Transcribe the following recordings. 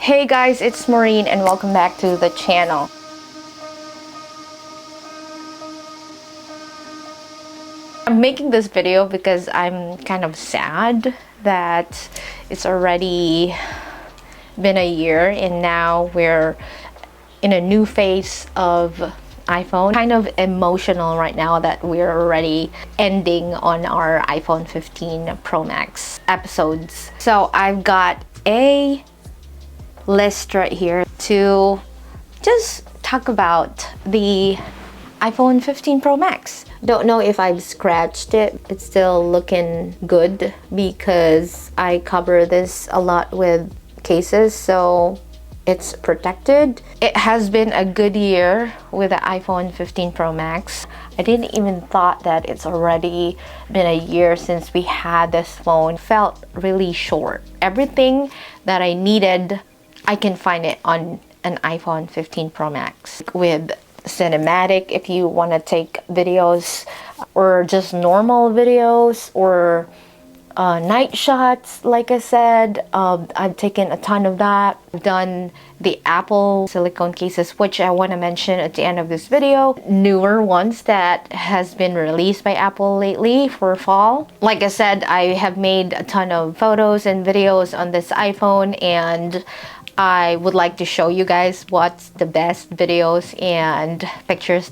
Hey guys, it's Maureen and welcome back to the channel. I'm making this video because I'm kind of sad that it's already been a year and now we're in a new phase of iPhone. Kind of emotional right now that we're already ending on our iPhone 15 Pro Max episodes. So I've got a list right here to just talk about the iPhone 15 Pro Max. Don't know if I've scratched it. It's still looking good because I cover this a lot with cases, so it's protected. It has been a good year with the iPhone 15 Pro Max. I didn't even thought that it's already been a year since we had this phone. Felt really short. Everything that I needed, I can find it on an iPhone 15 Pro Max. With cinematic, if you want to take videos, or just normal videos, or night shots, like I said, I've taken a ton of that. I've done the Apple silicone cases, which I want to mention at the end of this video. Newer ones that has been released by Apple lately for fall. Like I said, I have made a ton of photos and videos on this iPhone, and I would like to show you guys what's the best videos and pictures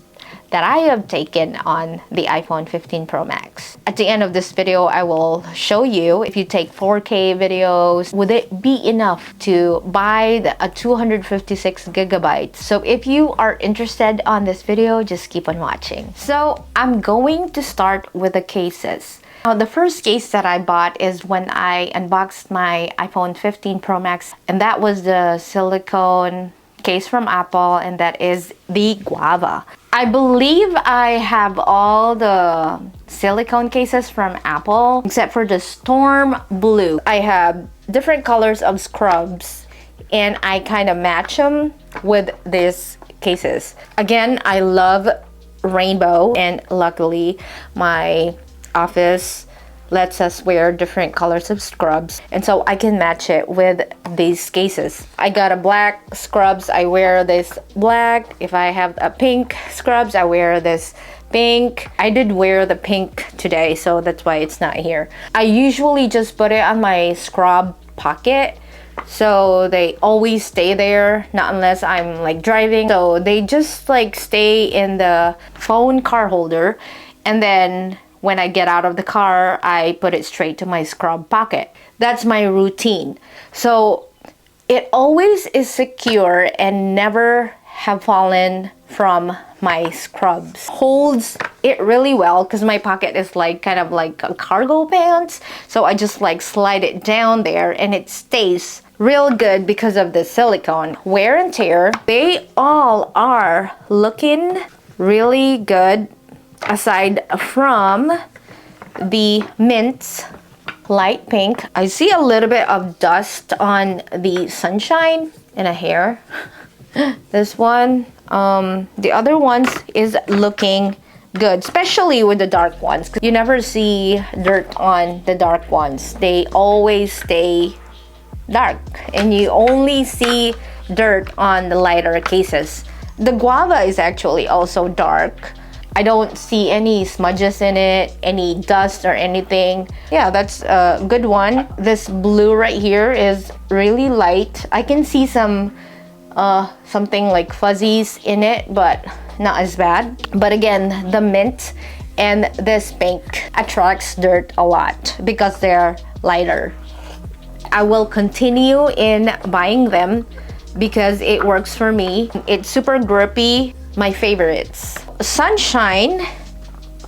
that I have taken on the iPhone 15 Pro Max. At the end of this video, I will show you if you take 4K videos, would it be enough to buy a 256 gigabytes? So if you are interested on this video, just keep on watching. So I'm going to start with the cases. The first case that I bought is when I unboxed my iPhone 15 Pro Max, and that was the silicone case from Apple, and that is the Guava. I believe I have all the silicone cases from Apple except for the Storm Blue. I have different colors of scrubs and I kind of match them with these cases. Again, I love rainbow, and luckily my office lets us wear different colors of scrubs, and so I can match it with these cases. I got a black scrubs, I wear this black. If I have a pink scrubs, I wear this pink. I did wear the pink today, so that's why it's not here. I usually just put it on my scrub pocket, so they always stay there, not unless I'm like driving. So they just like stay in the phone car holder, and then when I get out of the car, I put it straight to my scrub pocket. That's my routine. So it always is secure and never have fallen from my scrubs. Holds it really well because my pocket is like kind of like a cargo pants. So I just like slide it down there and it stays real good because of the silicone. Wear and tear, they all are looking really good. Aside from the mint light pink, I see a little bit of dust on the sunshine and a hair. This one, the other ones is looking good, especially with the dark ones. You never see dirt on the dark ones. They always stay dark, and you only see dirt on the lighter cases. The Guava is actually also dark. I don't see any smudges in it, any dust or anything. Yeah, that's a good one. This blue right here is really light. I can see some something like fuzzies in it, but not as bad. But again, the mint and this pink attracts dirt a lot because they're lighter. I will continue in buying them because it works for me. It's super grippy. My favorites. Sunshine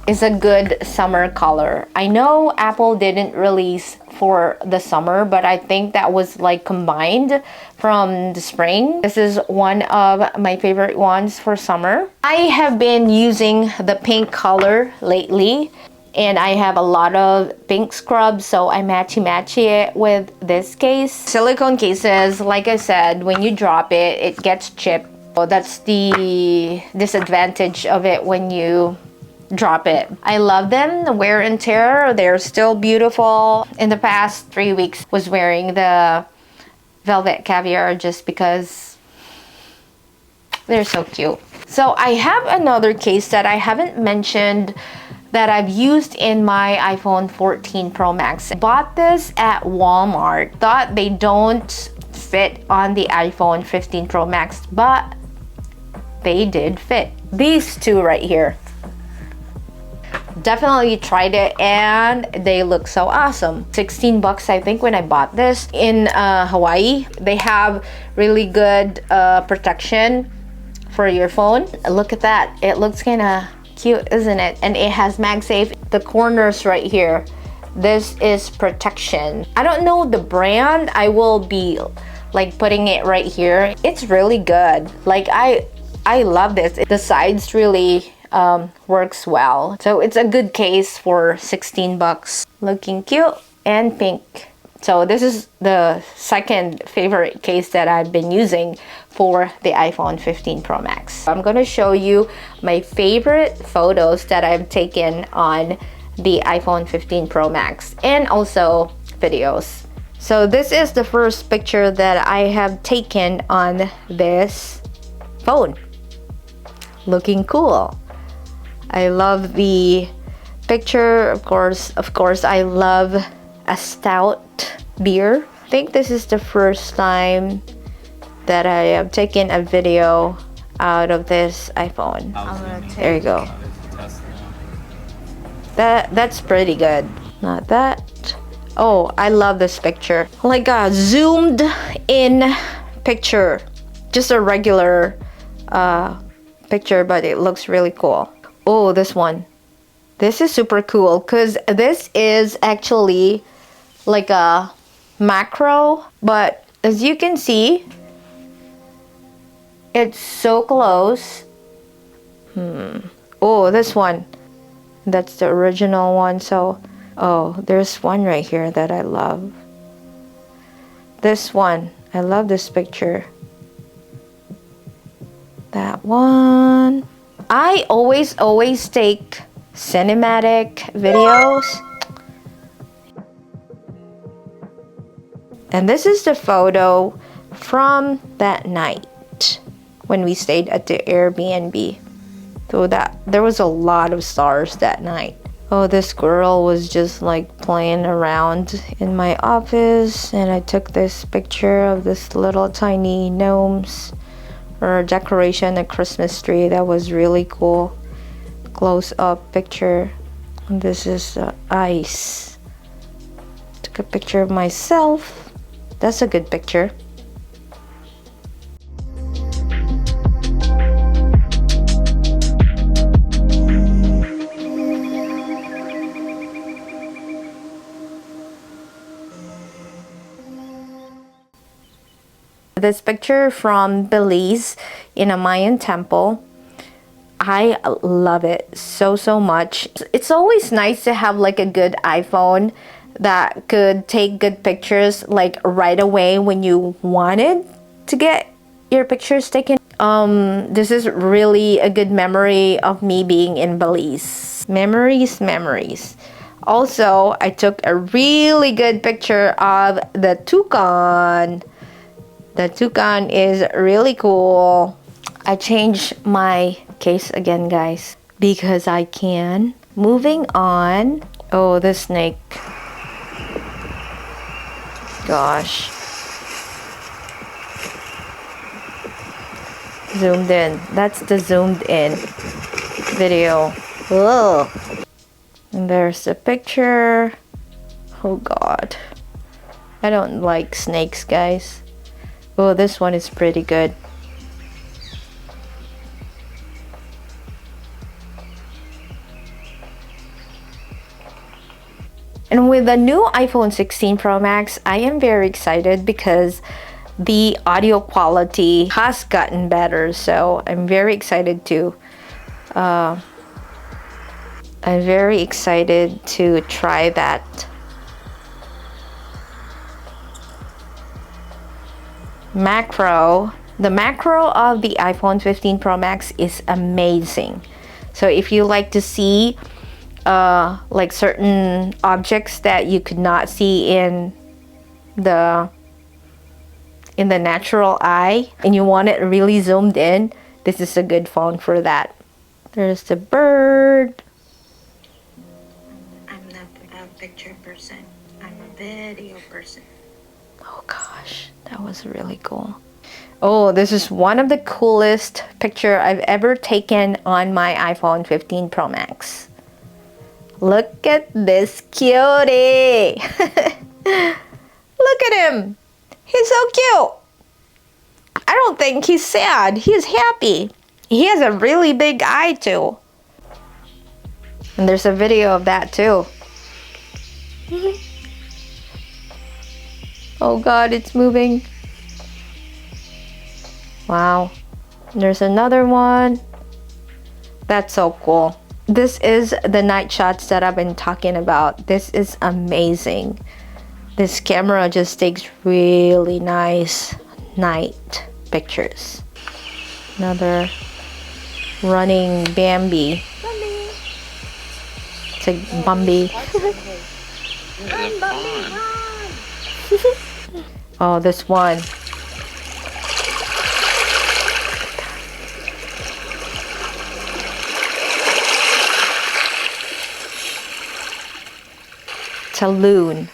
is a good summer color. I know Apple didn't release for the summer, but I think that was like combined from the spring. This is one of my favorite ones for summer. I have been using the pink color lately, and I have a lot of pink scrubs, so I matchy it with this case. Silicone cases, like I said, when you drop it, it gets chipped. That's the disadvantage of it when you drop it. I love them, the wear and tear, they're still beautiful. In the past 3 weeks was wearing the velvet caviar just because they're so cute. So I have another case that I haven't mentioned that I've used in my iPhone 14 Pro Max. I bought this at Walmart. Thought they don't fit on the iPhone 15 Pro Max, but they did fit. These two right here. Definitely tried it and they look so awesome. 16 bucks I think when I bought this in Hawaii. They have really good protection for your phone. Look at that. It looks kind of cute, isn't it? And it has MagSafe. The corners right here, this is protection. I don't know the brand. I will be like putting it right here. It's really good. Like I love this. The sides really works well. So it's a good case for 16 bucks. Looking cute and pink. So this is the second favorite case that I've been using for the iPhone 15 Pro Max. I'm gonna show you my favorite photos that I've taken on the iPhone 15 Pro Max and also videos. So this is the first picture that I have taken on this phone. Looking cool. I love the picture. Of course, I love a stout beer. I think this is the first time that I have taken a video out of this iPhone. There you go. That's pretty good. Not that. Oh, I love this picture. Like a zoomed in picture. Just a regular picture, but it looks really cool. Oh, this one. This is super cool because this is actually like a macro, but as you can see, it's so close. Oh, this one. That's the original one. So, oh, there's one right here that I love. This one. I love this picture. That one. I always take cinematic videos. And this is the photo from that night when we stayed at the Airbnb. So that there was a lot of stars that night. Oh, this girl was just like playing around in my office, and I took this picture of this little tiny gnomes or decoration, a Christmas tree. That was really cool. Close up picture. And this is ice. Took a picture of myself. That's a good picture. This picture from Belize in a Mayan temple. I love it so much. It's always nice to have like a good iPhone that could take good pictures like right away when you wanted to get your pictures taken. This is really a good memory of me being in Belize. Memories. Also, I took a really good picture of the toucan. The toucan is really cool. I changed my case again, guys, because I can. Moving on. Oh, the snake. Gosh. Zoomed in. That's the zoomed in video. Ugh. And there's the picture. Oh God. I don't like snakes, guys. Oh, this one is pretty good. And with the new iPhone 16 Pro Max, I am very excited because the audio quality has gotten better. So I'm very excited to try that. The macro of the iPhone 15 Pro Max is amazing. So if you like to see like certain objects that you could not see in the in the natural eye and you want it really zoomed in, this is a good phone for that. There's the bird. I'm not a picture person. I'm a video person. Oh gosh, that was really cool. Oh, this is one of the coolest picture I've ever taken on my iPhone 15 Pro Max. Look at this cutie. Look at him. He's so cute. I don't think he's sad. He's happy. He has a really big eye too. And there's a video of that too. Oh God, it's moving. Wow. There's another one. That's so cool. This is the night shots that I've been talking about. This is amazing. This camera just takes really nice night pictures. Another running Bambi. Bambi. It's like Bambi. Run, Bambi, run. Oh, this one. Loon.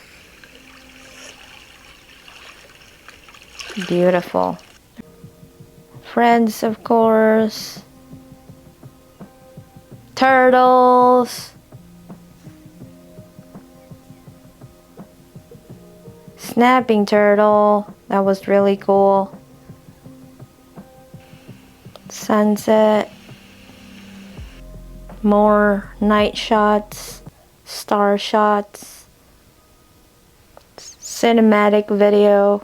Beautiful. Friends, of course. Turtles. Snapping turtle. That was really cool. Sunset. More night shots. Star shots. Cinematic video.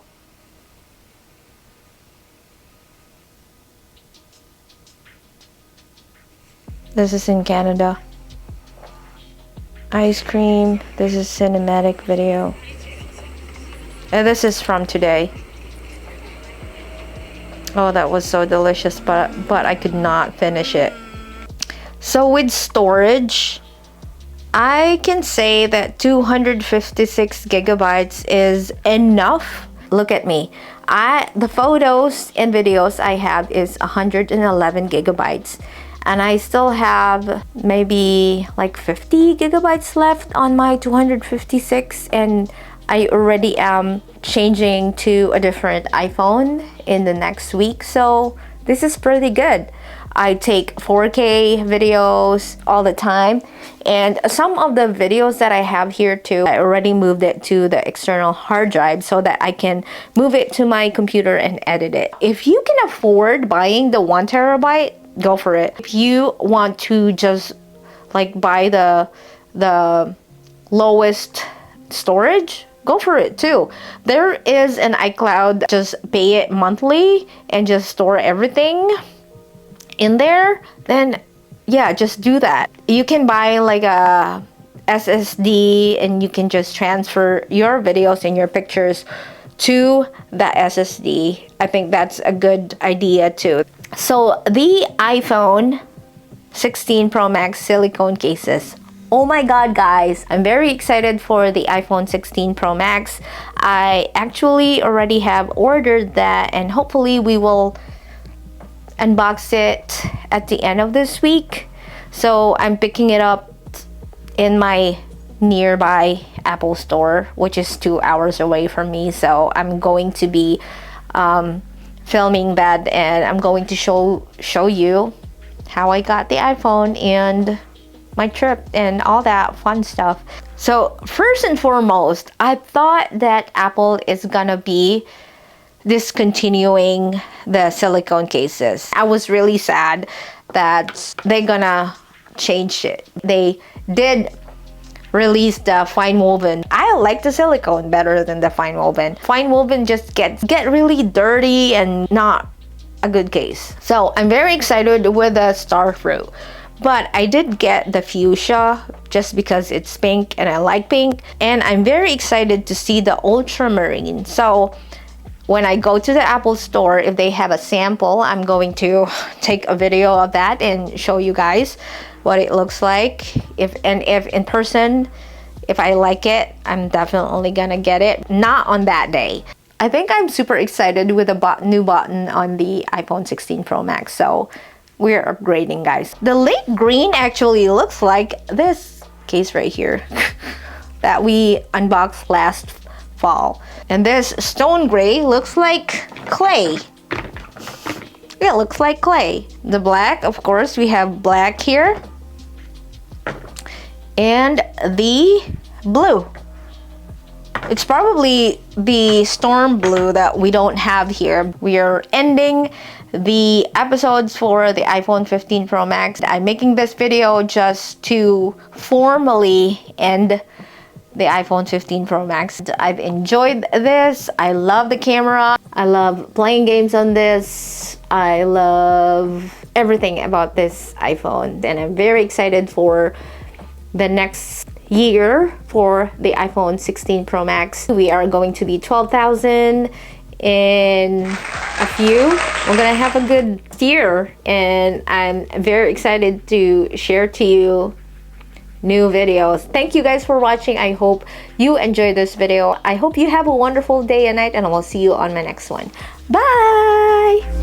This is in Canada. Ice cream. This is cinematic video. And this is from today. Oh, that was so delicious, but I could not finish it. So with storage, I can say that 256 gigabytes is enough. Look at me. The photos and videos I have is 111 gigabytes. And I still have maybe like 50 gigabytes left on my 256. And I already am changing to a different iPhone in the next week. So this is pretty good. I take 4K videos all the time, and some of the videos that I have here too, I already moved it to the external hard drive so that I can move it to my computer and edit it. If you can afford buying the 1 terabyte, go for it. If you want to just like buy the lowest storage, go for it too. There is an iCloud, just pay it monthly and just store everything in there. Then yeah, just do that. You can buy like a SSD and you can just transfer your videos and your pictures to the SSD. I think that's a good idea too. So the iPhone 16 Pro Max Silicone Cases. Oh my God, guys, I'm very excited for the iPhone 16 Pro Max. I actually already have ordered that, and hopefully we will unbox it at the end of this week. So I'm picking it up in my nearby Apple store, which is 2 hours away from me. So I'm going to be filming that, and I'm going to show you how I got the iPhone and my trip and all that fun stuff. So first and foremost, I thought that Apple is gonna be discontinuing the silicone cases. I was really sad that they're gonna change it. They did release the fine woven. I like the silicone better than the fine woven. Fine woven just get really dirty and not a good case. So I'm very excited with the star fruit. But I did get the fuchsia just because it's pink and I like pink. And I'm very excited to see the ultramarine. So when I go to the Apple store, if they have a sample, I'm going to take a video of that and show you guys what it looks like. If in person, if I like it, I'm definitely gonna get it. Not on that day. I think I'm super excited with the new button on the iPhone 16 Pro Max. So we're upgrading, guys. The late green actually looks like this case right here that we unboxed last fall. And this stone gray looks like clay. It looks like clay. The black, of course, we have black here. And the blue. It's probably the storm blue that we don't have here. We are ending the episodes for the iPhone 15 Pro Max. I'm making this video just to formally end the iPhone 15 Pro Max. I've enjoyed this. I love the camera. I love playing games on this. I love everything about this iPhone. And I'm very excited for the next year for the iPhone 16 Pro Max. We are going to be 12,000 in a few. We're gonna have a good year, and I'm very excited to share to you new videos. Thank you guys for watching. I hope you enjoyed this video. I hope you have a wonderful day and night, and I will see you on my next one. Bye.